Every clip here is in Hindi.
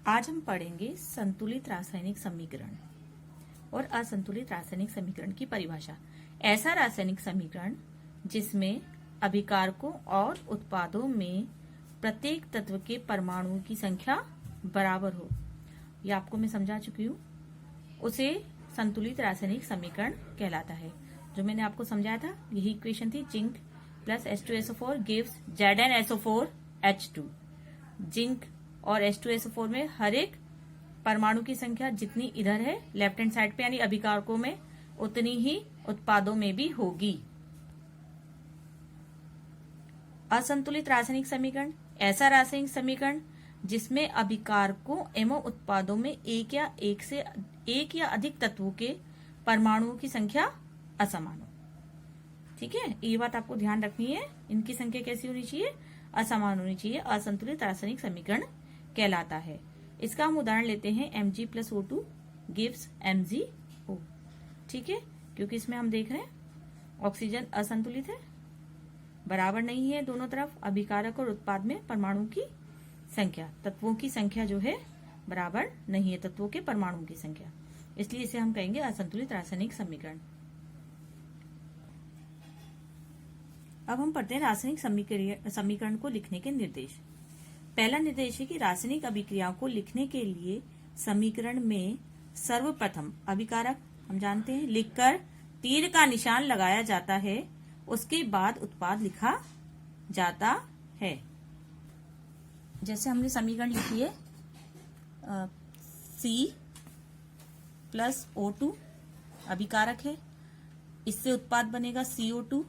आज हम पढ़ेंगे संतुलित रासायनिक समीकरण और असंतुलित रासायनिक समीकरण की परिभाषा। ऐसा रासायनिक समीकरण जिसमें अभिकारकों और उत्पादों में प्रत्येक तत्व के परमाणुओं की संख्या बराबर हो, यह आपको मैं समझा चुकी हूँ, उसे संतुलित रासायनिक समीकरण कहलाता है। जो मैंने आपको समझाया था, यही इक्वेशन थी, zinc plus H2SO4 gives ZnSO4H2। Zinc और H2SO4 में हर एक परमाणु की संख्या जितनी इधर है लेफ्ट हैंड साइड पे यानी अभिकारकों में, उतनी ही उत्पादों में भी होगी। असंतुलित रासायनिक समीकरण ऐसा रासायनिक समीकरण जिसमें अभिकारकों एवं उत्पादों में एक या अधिक तत्वों के परमाणुओं की संख्या असमान हो। ठीक है, ये बात आपको ध्यान रखनी है। इनकी संख्या कैसी होनी चाहिए? असमान होनी चाहिए। असंतुलित रासायनिक समीकरण कहलाता है। इसका हम उदाहरण लेते हैं, Mg plus O2 gives MgO। ठीक है, क्योंकि इसमें हम देख रहे हैं ऑक्सीजन असंतुलित है, बराबर नहीं है दोनों तरफ। अभिकारक और उत्पाद में परमाणु की संख्या, तत्वों की संख्या जो है बराबर नहीं है, तत्वों के परमाणु की संख्या, इसलिए इसे हम कहेंगे असंतुलित रासायनिक समीकरण। अब हम पढ़ते हैं रासायनिक समीकरण को लिखने के निर्देश। पहला निर्देश है कि रासायनिक अभिक्रियाओं को लिखने के लिए समीकरण में सर्वप्रथम अभिकारक हम जानते हैं लिखकर तीर का निशान लगाया जाता है, उसके बाद उत्पाद लिखा जाता है। जैसे हमने समीकरण लिखी है C प्लस O2 अभिकारक है, इससे उत्पाद बनेगा CO2,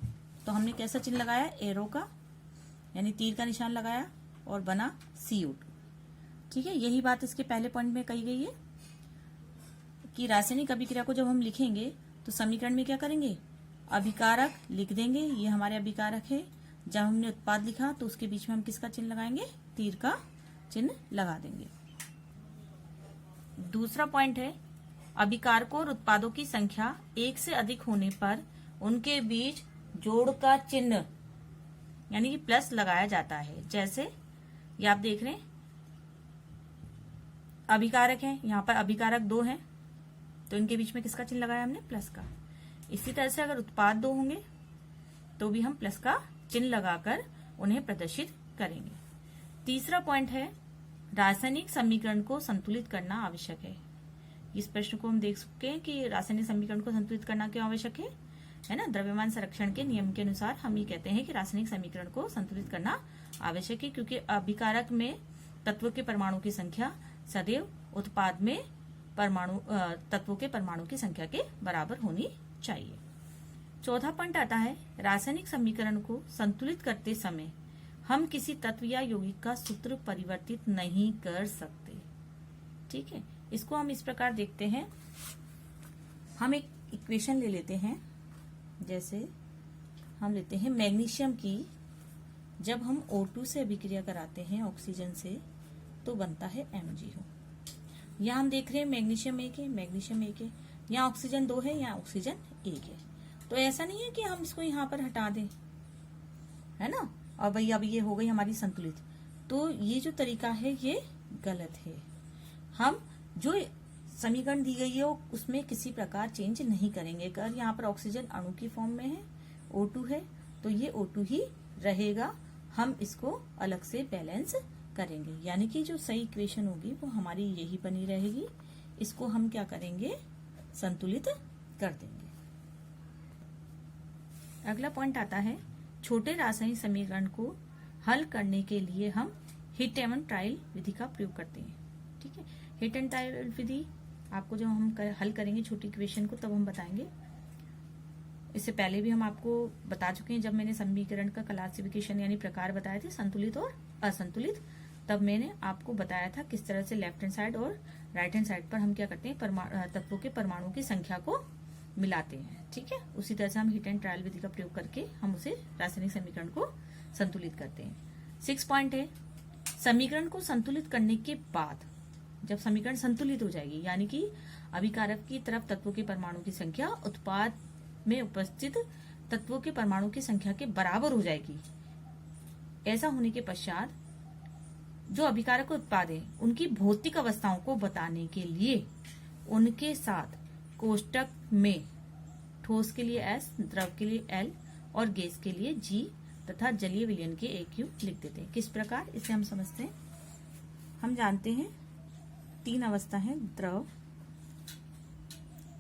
तो हमने कैसा चिन्ह लगाया? एरो का, यानी तीर का निशान लगाया और बना CO2। ठीक है, यही बात इसके पहले पॉइंट में कही गई है कि रासायनिक अभिक्रिया को जब हम लिखेंगे तो समीकरण में क्या करेंगे? अभिकारक लिख देंगे, ये हमारे अभिकारक है। जब हमने उत्पाद लिखा तो उसके बीच में हम किसका चिन्ह लगाएंगे? तीर का चिन्ह लगा देंगे। दूसरा पॉइंट है, अभिकारकों और उत्पादों की संख्या एक से अधिक होने पर उनके बीच जोड़ का चिन्ह यानी कि प्लस लगाया जाता है। जैसे ये आप देख रहे हैं, अभिकारक है, यहाँ पर अभिकारक 2 हैं, तो इनके बीच में किसका चिन्ह लगाया हमने? प्लस का। इसी तरह से अगर उत्पाद 2 होंगे तो भी हम प्लस का चिन्ह लगाकर उन्हें प्रदर्शित करेंगे। तीसरा पॉइंट है, रासायनिक समीकरण को संतुलित करना आवश्यक है। इस प्रश्न को हम देख सकते हैं कि रासायनिक समीकरण को संतुलित करना क्यों आवश्यक है ना? द्रव्यमान संरक्षण के नियम के अनुसार हम ये कहते हैं कि रासायनिक समीकरण को संतुलित करना आवश्यक है, क्योंकि अभिकारक में तत्वों के परमाणु की संख्या सदैव उत्पाद में तत्वों के परमाणु की संख्या के बराबर होनी चाहिए। चौथा पॉइंट आता है, रासायनिक समीकरण को संतुलित करते समय हम किसी तत्व या यौगिक का सूत्र परिवर्तित नहीं कर सकते। ठीक है, इसको हम इस प्रकार देखते हैं। हम एक इक्वेशन ले लेते हैं, जैसे हम लेते हैं मैग्नीशियम की, जब हम O2 से अभिक्रिया कराते हैं ऑक्सीजन से तो बनता है MgO। यहाँ हम देख रहे हैं मैग्नीशियम 1 है, मैग्नीशियम 1 है, यहाँ ऑक्सीजन 2 है, यहाँ ऑक्सीजन 1 है। तो ऐसा नहीं है कि हम इसको यहाँ पर हटा दें, है ना, और भाई अब ये हो गई हमारी संतुलित। तो ये जो तरीका है ये गलत है। हम जो समीकरण दी गई है उसमें किसी प्रकार चेंज नहीं करेंगे। अगर यहाँ पर ऑक्सीजन अणु की फॉर्म में है, O2 है, तो ये O2 ही रहेगा। हम इसको अलग से बैलेंस करेंगे, यानी कि जो सही इक्वेशन होगी वो हमारी यही बनी रहेगी। इसको हम क्या करेंगे? संतुलित कर देंगे। अगला पॉइंट आता है, छोटे रासायनिक समीकरण को हल करने के लिए हम हिट एवं ट्रायल विधि का प्रयोग करते हैं। ठीक है, हिट एंड ट्रायल विधि आपको जब हम हल करेंगे छोटी इक्वेशन को तब हम बताएंगे। इससे पहले भी हम आपको बता चुके हैं, जब मैंने समीकरण का क्लासिफिकेशन यानी प्रकार बताए थे, संतुलित और असंतुलित, तब मैंने आपको बताया था किस तरह से लेफ्ट हैंड साइड और राइट हैंड साइड पर हम क्या करते हैं? तत्वों के परमाणुओं की संख्या को मिलाते हैं। ठीक है, उसी तरह से हम हिट एंड ट्रायल विधि का प्रयोग करके हम उसे रासायनिक समीकरण को संतुलित करते हैं। 6 पॉइंट है, समीकरण को संतुलित करने के बाद जब समीकरण संतुलित हो जाएगी, यानी कि अभिकारक की तरफ तत्वों के परमाणु की संख्या उत्पाद में उपस्थित तत्वों के परमाणु की संख्या के बराबर हो जाएगी। ऐसा होने के पश्चात जो अभिकारक उत्पाद हैं उनकी भौतिक अवस्थाओं को बताने के लिए उनके साथ कोष्टक में ठोस के लिए S, द्रव के लिए L और गैस के लिए G तथा जलीय विलयन के AQ लिख देते हैं। किस प्रकार, इसे हम समझते हैं। हम जानते हैं 3 अवस्था है, द्रव,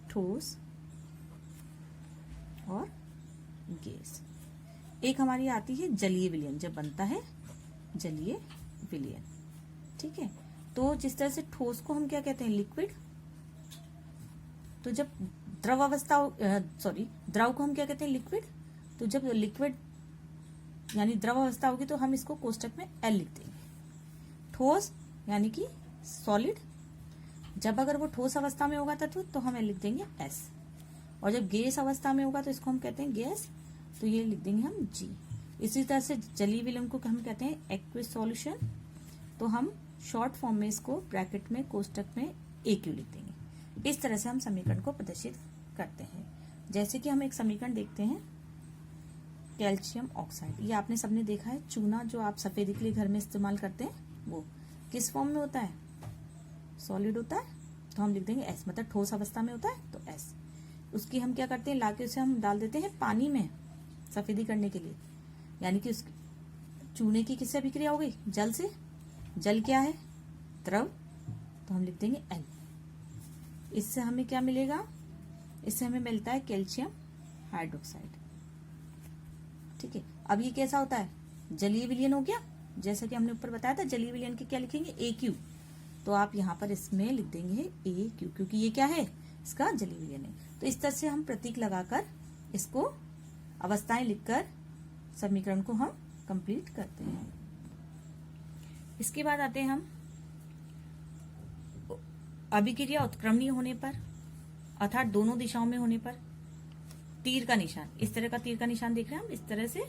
ठोस और गैस। एक हमारी आती है जलीय विलयन, जब बनता है जलीय विलयन। ठीक है, तो जिस तरह से ठोस को हम क्या कहते हैं, लिक्विड। तो जब द्रव अवस्था, द्रव को हम क्या कहते हैं, लिक्विड। तो जब लिक्विड यानी द्रव अवस्था होगी तो हम इसको कोष्टक में L लिख देंगे। ठोस यानी कि सॉलिड, जब अगर वो ठोस अवस्था में होगा तो हम लिख देंगे S। और जब गैस अवस्था में होगा तो इसको हम कहते हैं गैस, तो ये लिख देंगे हम G। इसी तरह से जलीय विलयन को हम कहते हैं एक्विस सॉल्यूशन, तो हम शॉर्ट फॉर्म में इसको ब्रैकेट में कोष्टक में AQ लिख देंगे। इस तरह से हम समीकरण को प्रदर्शित करते हैं। जैसे कि हम एक समीकरण देखते हैं, कैल्शियम ऑक्साइड। ये आपने सबने देखा है, चूना जो आप सफेदी के लिए घर में इस्तेमाल करते हैं, वो किस फॉर्म में होता है, सॉलिड होता है, तो हम लिख देंगे S। मतलब ठोस अवस्था में होता है तो S। उसकी हम क्या करते हैं, लाके उसे हम डाल देते हैं पानी में सफेदी करने के लिए, यानी कि उस चूने की किससे अभिक्रिया हो गई, जल से। जल क्या है, द्रव, तो हम लिख देंगे L। इससे हमें क्या मिलेगा, इससे हमें मिलता है कैल्शियम हाइड्रोक्साइड। ठीक है, अब ये कैसा होता है, जलीय विलयन हो गया। जैसा कि हमने ऊपर बताया था, जलीय विलयन के क्या लिखेंगे, AQ। तो आप यहाँ पर इसमें लिख देंगे AQ, क्योंकि ये क्या है, इसका जलीय विलयन है। तो इस तरह से हम प्रतीक लगाकर इसको अवस्थाएं लिखकर समीकरण को हम कंप्लीट करते हैं। इसके बाद आते हैं हम अभिक्रिया उत्क्रमणीय होने पर, अर्थात दोनों दिशाओं में होने पर तीर का निशान, इस तरह का तीर का निशान देख रहे हैं हम, इस तरह से।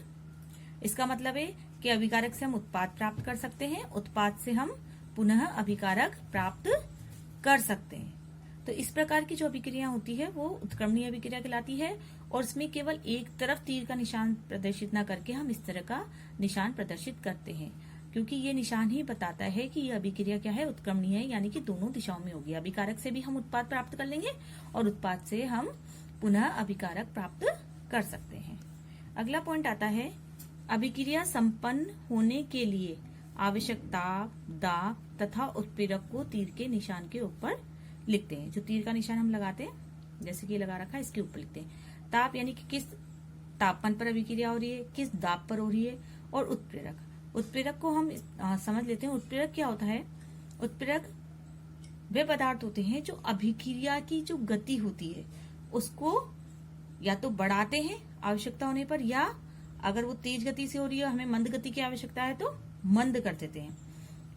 इसका मतलब है कि अभिकारक से हम उत्पाद प्राप्त कर सकते हैं, उत्पाद से हम पुनः अभिकारक प्राप्त कर सकते हैं। तो इस प्रकार की जो अभिक्रिया होती है वो उत्क्रमणीय अभिक्रिया कहलाती है। और इसमें केवल एक तरफ तीर का निशान प्रदर्शित न करके हम इस तरह का निशान प्रदर्शित करते हैं, क्योंकि ये निशान ही बताता है कि यह अभिक्रिया क्या है, उत्क्रमणीय है, यानी कि दोनों दिशाओं में होगी। अभिकारक से भी हम उत्पाद प्राप्त कर लेंगे और उत्पाद से हम पुनः अभिकारक प्राप्त कर सकते हैं। अगला पॉइंट आता है, अभिक्रिया संपन्न होने के लिए आवश्यक ताप, दाब तथा उत्प्रेरक को तीर के निशान के ऊपर लिखते हैं। जो तीर का निशान हम लगाते हैं, जैसे कि लगा रखा है, इसके ऊपर लिखते हैं। ताप यानी कि किस तापमान पर अभिक्रिया हो रही है, किस दाब पर हो रही है। और उत्प्रेरक को हम समझ लेते हैं। उत्प्रेरक क्या होता है, उत्प्रेरक वे पदार्थ होते हैं जो अभिक्रिया की जो गति होती है उसको या तो बढ़ाते हैं आवश्यकता होने पर, या अगर वो तेज गति से हो रही है, हमें मंद गति की आवश्यकता है तो मंद कर देते हैं।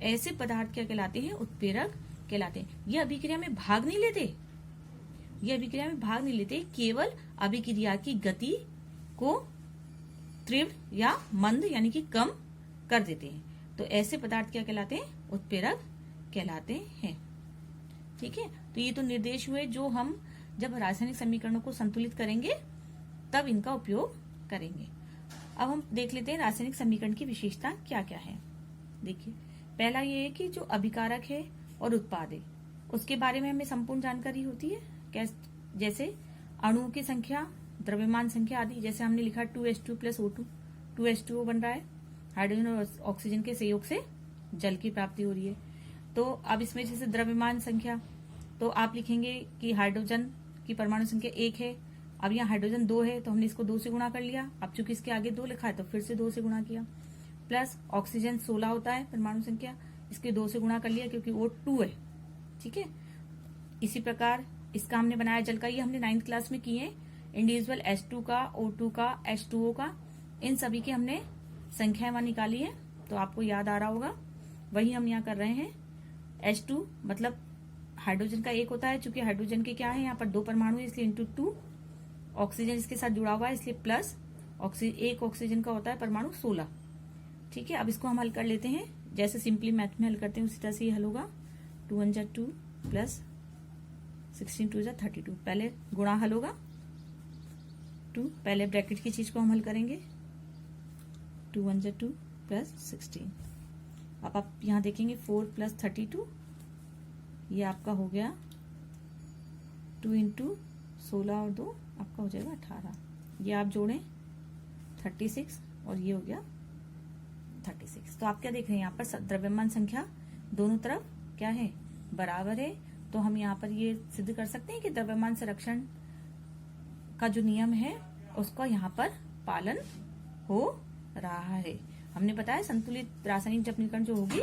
ऐसे पदार्थ क्या कहलाते हैं, उत्प्रेरक कहलाते हैं। ये अभिक्रिया में भाग नहीं लेते, केवल अभिक्रिया की गति को तीव्र या मंद यानी कि कम कर देते हैं। तो ऐसे पदार्थ क्या कहलाते हैं, उत्प्रेरक कहलाते हैं। ठीक है, तो ये तो निर्देश हुए जो हम जब रासायनिक समीकरणों को संतुलित करेंगे तब इनका उपयोग करेंगे। अब हम देख लेते हैं रासायनिक समीकरण की विशेषता क्या क्या है। देखिए, पहला ये है कि जो अभिकारक है और उत्पाद है उसके बारे में हमें संपूर्ण जानकारी होती है, जैसे अणुओं की संख्या, द्रव्यमान संख्या आदि। जैसे हमने लिखा 2H2 + O2, 2H2O बन रहा है, हाइड्रोजन और ऑक्सीजन के संयोग से जल की प्राप्ति हो रही है। तो अब इसमें जैसे द्रव्यमान संख्या, तो आप लिखेंगे कि हाइड्रोजन की परमाणु संख्या 1 है। अब यहाँ हाइड्रोजन 2 है तो हमने इसको 2 से गुणा कर लिया। अब चूंकि इसके आगे 2 लिखा है तो फिर से 2 से गुणा किया। प्लस ऑक्सीजन 16 होता है परमाणु संख्या, इसके 2 से गुणा कर लिया क्योंकि वो 2 है। ठीक है, इसी प्रकार इसका हमने बनाया जल का, ये हमने 9th क्लास में किए। इंडिविजुअल H2 का, O2 का, H2O का, इन सभी की हमने संख्याएं वहां निकाली है, तो आपको याद आ रहा होगा। वही हम यहाँ कर रहे हैं। H2 मतलब हाइड्रोजन का 1 होता है, चूंकि हाइड्रोजन के क्या है यहाँ पर 2 परमाणु है इसलिए × 2, ऑक्सीजन इसके साथ जुड़ा हुआ है इसलिए प्लस एक ऑक्सीजन का होता है परमाणु 16। ठीक है, अब इसको हम हल कर लेते हैं, जैसे सिंपली मैथ में हल करते हैं उसी तरह से ये हल होगा। 2 × 1 2 प्लस 16 2 = 32। पहले गुणा हल होगा 2, पहले ब्रैकेट की चीज को हम हल करेंगे। 2 × 1 2 प्लस 16। अब आप यहाँ देखेंगे 4 + 32, ये आपका हो गया 2 × 16 और 2 आपका हो जाएगा 18। ये आप जोड़ें 36 और ये हो गया 36। तो आप क्या देख रहे हैं यहाँ पर द्रव्यमान संख्या दोनों तरफ क्या है, बराबर है। तो हम यहाँ पर ये सिद्ध कर सकते हैं कि द्रव्यमान संरक्षण का जो नियम है उसका यहाँ पर पालन हो रहा है। हमने बताया संतुलित रासायनिक जपनीकरण जो होगी,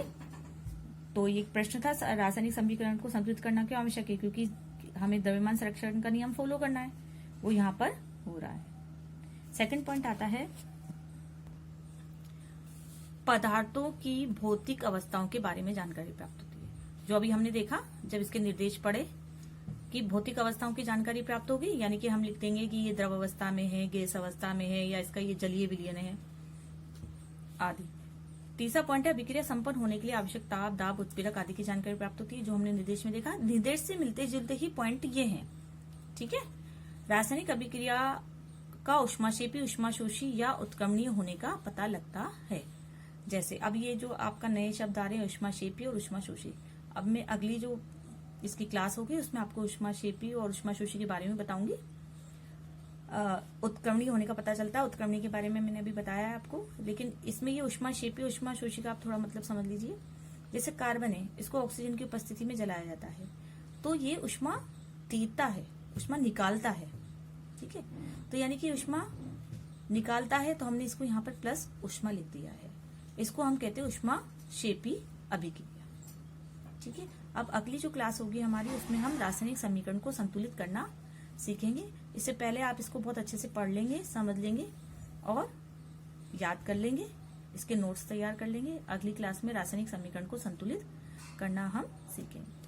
तो ये एक प्रश्न था, रासायनिक समीकरण को संतुलित करना क्यों आवश्यक है, क्योंकि हमें द्रव्यमान संरक्षण का नियम फॉलो करना है, वो यहाँ पर हो रहा है। सेकंड पॉइंट आता है पदार्थों की भौतिक अवस्थाओं के बारे में जानकारी प्राप्त होती है। जो अभी हमने देखा, जब इसके निर्देश पढ़े कि भौतिक अवस्थाओं की जानकारी प्राप्त होगी, यानी कि हम लिख देंगे कि ये द्रव अवस्था में है, गैस अवस्था में है, या इसका ये जलीय विलयन है आदि। तीसरा पॉइंट है अभिक्रिया संपन्न होने के लिए आवश्यक ताप, दाब, उत्प्रेरक आदि की जानकारी प्राप्त होती है, जो हमने निर्देश में देखा। निर्देश से मिलते जुलते ही पॉइंट ये हैं, ठीक है। रासायनिक अभिक्रिया का ऊष्माक्षेपी, ऊष्माशोषी या उत्क्रमणीय होने का पता लगता है। जैसे अब ये जो आपका नए शब्द आ रहे हैं ऊष्माक्षेपी और ऊष्माशोषी, अब मैं अगली जो इसकी क्लास होगी उसमें आपको ऊष्माक्षेपी और ऊष्माशोषी के बारे में बताऊंगी। उत्क्रमणीय होने का पता चलता है, उत्क्रमणीय के बारे में मैंने अभी बताया है आपको, लेकिन इसमें ये ऊष्माक्षेपी, ऊष्माशोषी का आप थोड़ा मतलब समझ लीजिए। जैसे कार्बन है, इसको ऑक्सीजन की उपस्थिति में जलाया जाता है, तो ये ऊष्मा तीरता है, ऊष्मा निकालता है, ठीक है। तो यानी कि ऊष्मा निकालता है, तो हमने इसको यहाँ पर प्लस ऊष्मा लिख दिया है। इसको हम कहते हैं ऊष्माक्षेपी अभिक्रिया, ठीक है। अब अगली जो क्लास होगी हमारी, उसमें हम रासायनिक समीकरण को संतुलित करना सीखेंगे। इससे पहले आप इसको बहुत अच्छे से पढ़ लेंगे, समझ लेंगे और याद कर लेंगे, इसके नोट्स तैयार कर लेंगे। अगली क्लास में रासायनिक समीकरण को संतुलित करना हम सीखेंगे।